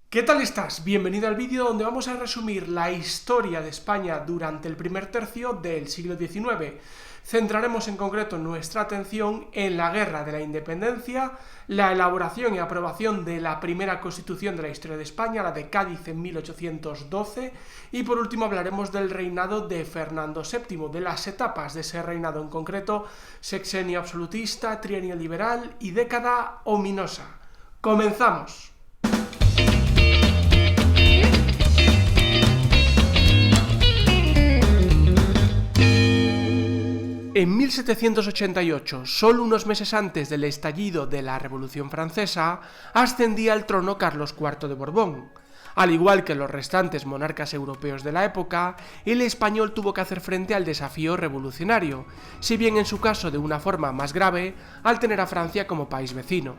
¿Qué tal estás? Bienvenido al vídeo donde vamos a resumir la historia de España durante el primer tercio del siglo XIX. Centraremos en concreto nuestra atención en la Guerra de la Independencia, la elaboración y aprobación de la primera Constitución de la historia de España, la de Cádiz en 1812, y por último hablaremos del reinado de Fernando VII, de las etapas de ese reinado en concreto, sexenio absolutista, trienio liberal y década ominosa. ¡Comenzamos! En 1788, solo unos meses antes del estallido de la Revolución Francesa, ascendía al trono Carlos IV de Borbón. Al igual que los restantes monarcas europeos de la época, el español tuvo que hacer frente al desafío revolucionario, si bien en su caso de una forma más grave, al tener a Francia como país vecino.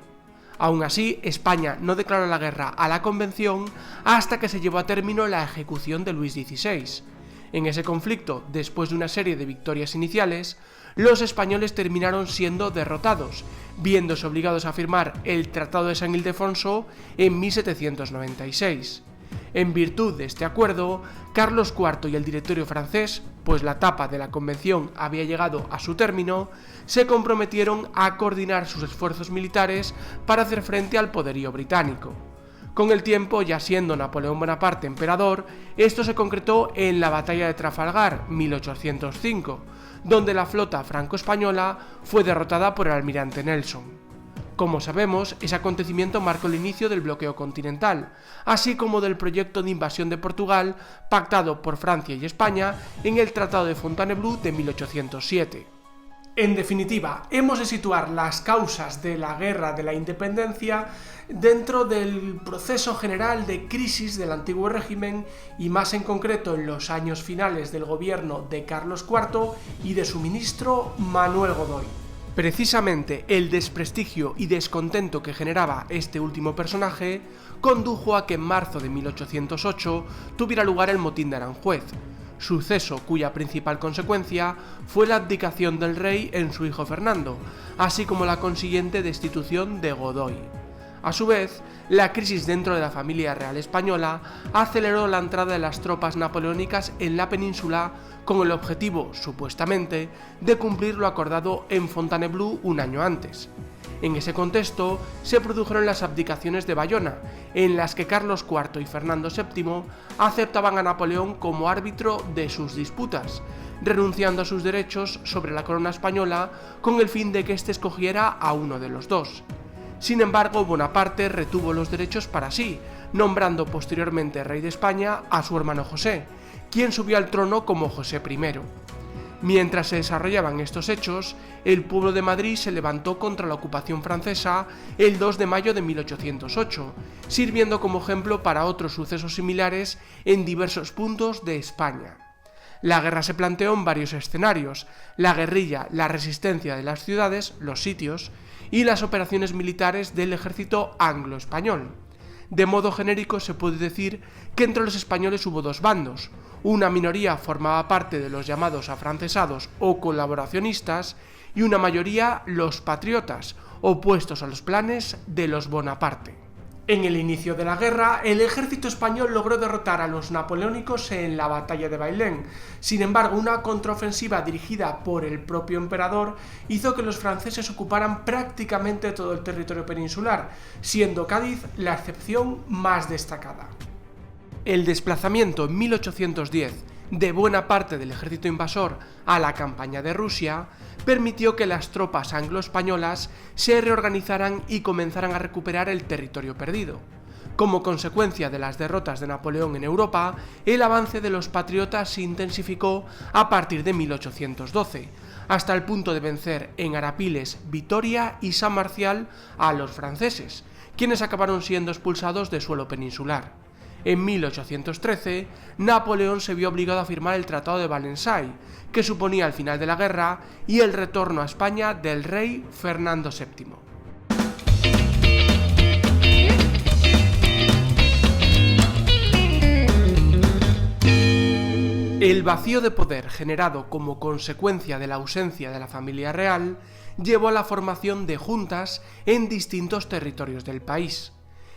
Aún así, España no declaró la guerra a la Convención hasta que se llevó a término la ejecución de Luis XVI. En ese conflicto, después de una serie de victorias iniciales, los españoles terminaron siendo derrotados, viéndose obligados a firmar el Tratado de San Ildefonso en 1796. En virtud de este acuerdo, Carlos IV y el directorio francés, pues la etapa de la Convención había llegado a su término, se comprometieron a coordinar sus esfuerzos militares para hacer frente al poderío británico. Con el tiempo, ya siendo Napoleón Bonaparte emperador, esto se concretó en la Batalla de Trafalgar, 1805, donde la flota franco-española fue derrotada por el almirante Nelson. Como sabemos, ese acontecimiento marcó el inicio del bloqueo continental, así como del proyecto de invasión de Portugal pactado por Francia y España en el Tratado de Fontainebleau de 1807. En definitiva, hemos de situar las causas de la Guerra de la Independencia dentro del proceso general de crisis del antiguo régimen y más en concreto en los años finales del gobierno de Carlos IV y de su ministro Manuel Godoy. Precisamente el desprestigio y descontento que generaba este último personaje condujo a que en marzo de 1808 tuviera lugar el motín de Aranjuez, suceso cuya principal consecuencia fue la abdicación del rey en su hijo Fernando, así como la consiguiente destitución de Godoy. A su vez, la crisis dentro de la familia real española aceleró la entrada de las tropas napoleónicas en la península con el objetivo, supuestamente, de cumplir lo acordado en Fontainebleau un año antes. En ese contexto se produjeron las abdicaciones de Bayona, en las que Carlos IV y Fernando VII aceptaban a Napoleón como árbitro de sus disputas, renunciando a sus derechos sobre la corona española con el fin de que éste escogiera a uno de los dos. Sin embargo, Bonaparte retuvo los derechos para sí, nombrando posteriormente rey de España a su hermano José, quien subió al trono como José I. Mientras se desarrollaban estos hechos, el pueblo de Madrid se levantó contra la ocupación francesa el 2 de mayo de 1808, sirviendo como ejemplo para otros sucesos similares en diversos puntos de España. La guerra se planteó en varios escenarios: la guerrilla, la resistencia de las ciudades, los sitios, y las operaciones militares del ejército anglo-español. De modo genérico se puede decir que entre los españoles hubo dos bandos. Una minoría formaba parte de los llamados afrancesados o colaboracionistas y una mayoría los patriotas, opuestos a los planes de los Bonaparte. En el inicio de la guerra, el ejército español logró derrotar a los napoleónicos en la batalla de Bailén. Sin embargo, una contraofensiva dirigida por el propio emperador hizo que los franceses ocuparan prácticamente todo el territorio peninsular, siendo Cádiz la excepción más destacada. El desplazamiento en 1810 de buena parte del ejército invasor a la campaña de Rusia permitió que las tropas anglo-españolas se reorganizaran y comenzaran a recuperar el territorio perdido. Como consecuencia de las derrotas de Napoleón en Europa, el avance de los patriotas se intensificó a partir de 1812, hasta el punto de vencer en Arapiles, Vitoria y San Marcial a los franceses, quienes acabaron siendo expulsados de suelo peninsular. En 1813, Napoleón se vio obligado a firmar el Tratado de Valensay, que suponía el final de la guerra y el retorno a España del rey Fernando VII. El vacío de poder generado como consecuencia de la ausencia de la familia real llevó a la formación de juntas en distintos territorios del país.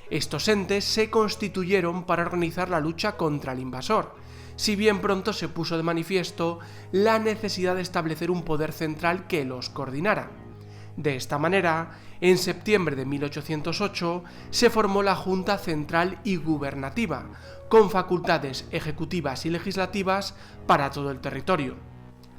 Estos entes se constituyeron para organizar la lucha contra el invasor, si bien pronto se puso de manifiesto la necesidad de establecer un poder central que los coordinara. De esta manera, en septiembre de 1808 se formó la Junta Central y Gubernativa, con facultades ejecutivas y legislativas para todo el territorio.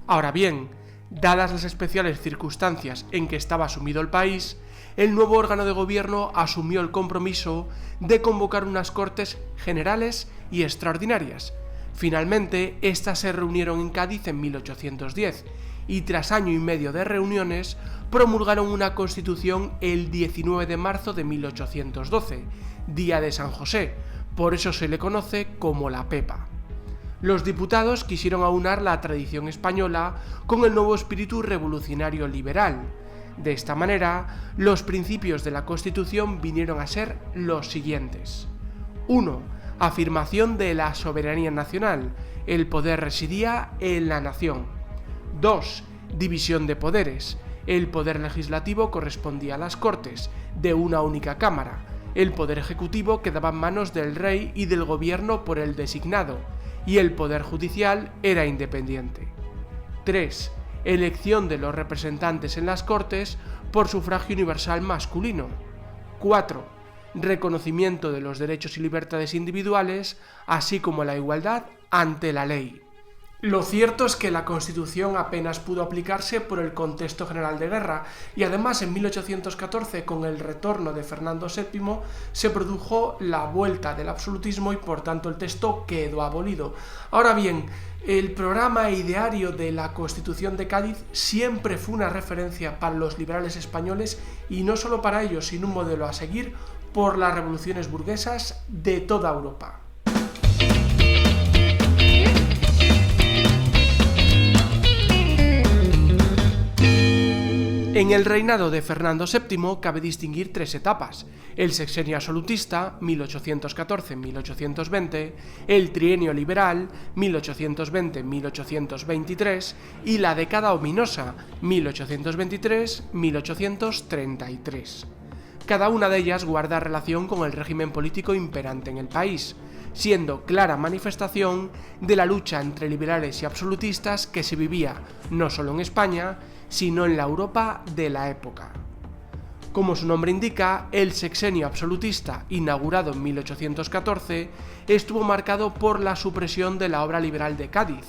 Ahora bien, dadas las especiales circunstancias en que estaba sumido el país, el nuevo órgano de gobierno asumió el compromiso de convocar unas Cortes Generales y Extraordinarias. Finalmente, estas se reunieron en Cádiz en 1810 y tras año y medio de reuniones promulgaron una constitución el 19 de marzo de 1812, día de San José, por eso se le conoce como la Pepa. Los diputados quisieron aunar la tradición española con el nuevo espíritu revolucionario liberal. De esta manera, los principios de la Constitución vinieron a ser los siguientes. 1. Afirmación de la soberanía nacional. El poder residía en la nación. 2. División de poderes. El poder legislativo correspondía a las Cortes, de una única cámara. El poder ejecutivo quedaba en manos del rey y del gobierno por él designado, y el poder judicial era independiente. 3. Elección de los representantes en las Cortes por sufragio universal masculino. 4. Reconocimiento de los derechos y libertades individuales, así como la igualdad ante la ley. Lo cierto es que la Constitución apenas pudo aplicarse por el contexto general de guerra y además en 1814, con el retorno de Fernando VII, se produjo la vuelta del absolutismo y por tanto el texto quedó abolido. Ahora bien, el programa ideario de la Constitución de Cádiz siempre fue una referencia para los liberales españoles y no solo para ellos, sino un modelo a seguir por las revoluciones burguesas de toda Europa. En el reinado de Fernando VII cabe distinguir tres etapas: el sexenio absolutista, 1814-1820, el trienio liberal, 1820-1823, y la década ominosa, 1823-1833. Cada una de ellas guarda relación con el régimen político imperante en el país, siendo clara manifestación de la lucha entre liberales y absolutistas que se vivía no solo en España, sino en la Europa de la época. Como su nombre indica, el sexenio absolutista, inaugurado en 1814, estuvo marcado por la supresión de la obra liberal de Cádiz.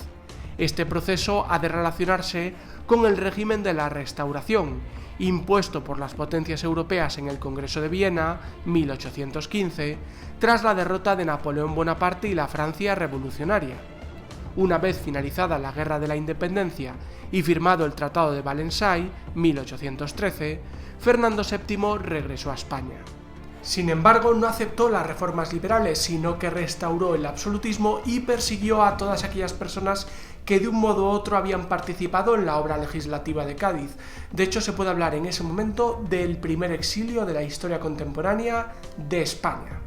Este proceso ha de relacionarse con el régimen de la Restauración, impuesto por las potencias europeas en el Congreso de Viena, 1815, tras la derrota de Napoleón Bonaparte y la Francia revolucionaria. Una vez finalizada la Guerra de la Independencia y firmado el Tratado de Valensay, 1813, Fernando VII regresó a España. Sin embargo, no aceptó las reformas liberales, sino que restauró el absolutismo y persiguió a todas aquellas personas que de un modo u otro habían participado en la obra legislativa de Cádiz. De hecho, se puede hablar en ese momento del primer exilio de la historia contemporánea de España.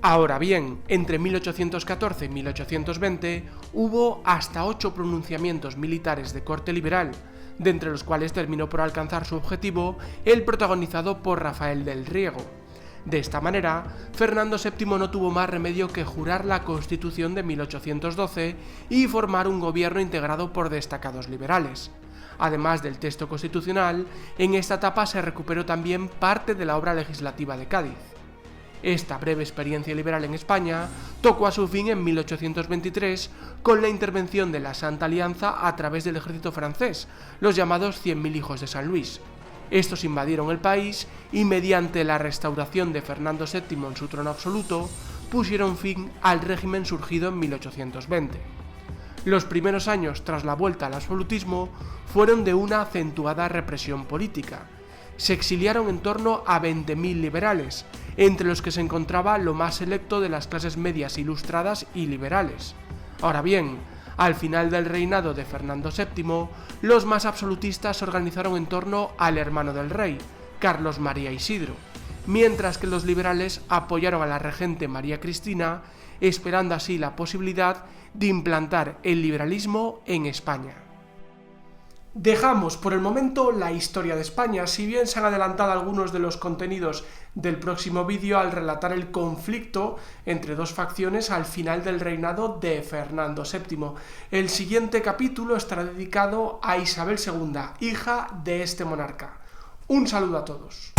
Ahora bien, entre 1814 y 1820 hubo hasta 8 pronunciamientos militares de corte liberal, de entre los cuales terminó por alcanzar su objetivo el protagonizado por Rafael del Riego. De esta manera, Fernando VII no tuvo más remedio que jurar la Constitución de 1812 y formar un gobierno integrado por destacados liberales. Además del texto constitucional, en esta etapa se recuperó también parte de la obra legislativa de Cádiz. Esta breve experiencia liberal en España tocó a su fin en 1823 con la intervención de la Santa Alianza a través del ejército francés, los llamados 100.000 hijos de San Luis. Estos invadieron el país y mediante la restauración de Fernando VII en su trono absoluto, pusieron fin al régimen surgido en 1820. Los primeros años tras la vuelta al absolutismo fueron de una acentuada represión política. Se exiliaron en torno a 20.000 liberales, entre los que se encontraba lo más selecto de las clases medias ilustradas y liberales. Ahora bien, al final del reinado de Fernando VII, los más absolutistas se organizaron en torno al hermano del rey, Carlos María Isidro, mientras que los liberales apoyaron a la regente María Cristina, esperando así la posibilidad de implantar el liberalismo en España. Dejamos por el momento la historia de España, si bien se han adelantado algunos de los contenidos del próximo vídeo al relatar el conflicto entre dos facciones al final del reinado de Fernando VII. El siguiente capítulo estará dedicado a Isabel II, hija de este monarca. Un saludo a todos.